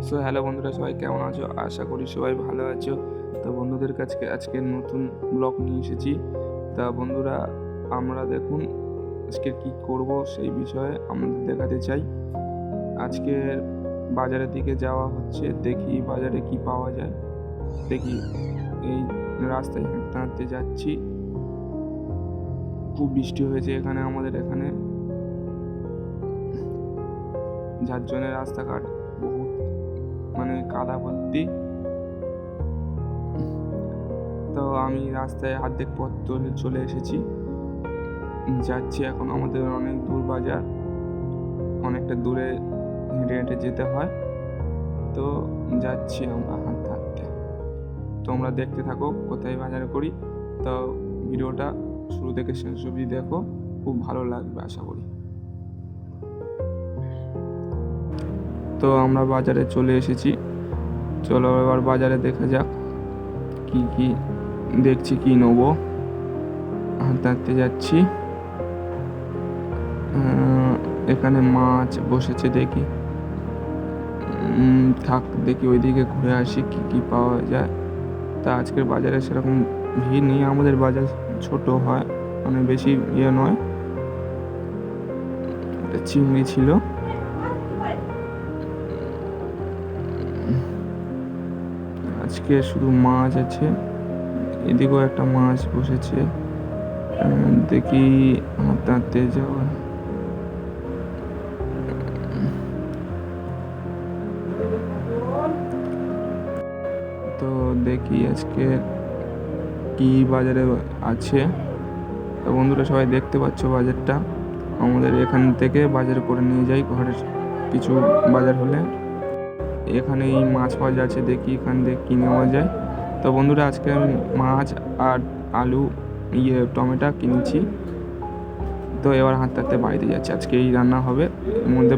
So hello বন্ধুরা, সবাই কেমন আছো? আশা করি সবাই ভালো আছো। তো বন্ধুদের কাছে আজকে নতুন ব্লগ নিয়ে এসেছি। তা বন্ধুরা, আমরা দেখুন আজকে কি করব সেই বিষয়ে আমাদের দেখাতে চাই। আজকের বাজারের দিকে যাওয়া হচ্ছে, দেখি বাজারে কি পাওয়া যায়। দেখি এই রাস্তায় হাঁটতে হাঁটতে যাচ্ছি। খুব বৃষ্টি হয়েছে আমাদের এখানে, যার জন্য রাস্তাঘাট বহুত কাদা ভর্তি। তো আমি রাস্তায় অর্ধেক পথ চলে এসেছি, যাচ্ছি এখন। আমাদের অনেক দূর বাজার, অনেকটা দূরে হেঁটে হেঁটে যেতে হয়। তো যাচ্ছি আমরা হাঁটতে হাঁটতে। তোমরা দেখতে থাকো কোথায় বাজার করি। তো ভিডিওটা শুরু থেকে শেষ অবধি দেখো, খুব ভালো লাগবে আশা করি। তো আমরা বাজারে চলে এসেছি, চলো এবার বাজারে দেখা যাক কি কি দেখছি, কি নেবো। হাঁটতে হাঁটতে যাচ্ছি। এখানে মাছ বসেছে, দেখি দেখি ওইদিকে ঘুরে আসি কি কি পাওয়া যায়। তা আজকের বাজারে সেরকম ভিড় নেই, আমাদের বাজার ছোট হয়, বেশি নয়। চিংড়ি ছিল, আজকে শুধু মাছ আছে। এদিকেও একটা মাছ বসেছে, দেখি হাঁটতে হাঁটতে যাওয়া। তো দেখি আজকে কি বাজারে আছে। তো বন্ধুরা, সবাই দেখতে পাচ্ছ বাজারটা আমাদের এখান থেকে বাজার করে নিয়ে যাই ঘরের কিছু বাজার হলে। এখানে এই মাছ ফাছ আছে, দেখি এখান থেকে কি নেওয়া যায়। তো বন্ধুরা, আজকে আমি মাছ আর আলু টমেটো কিনেছি। তো এবার হাঁটতে হাঁটতে বাড়িতে যাচ্ছি, আজকে এই রান্না হবে। এর মধ্যে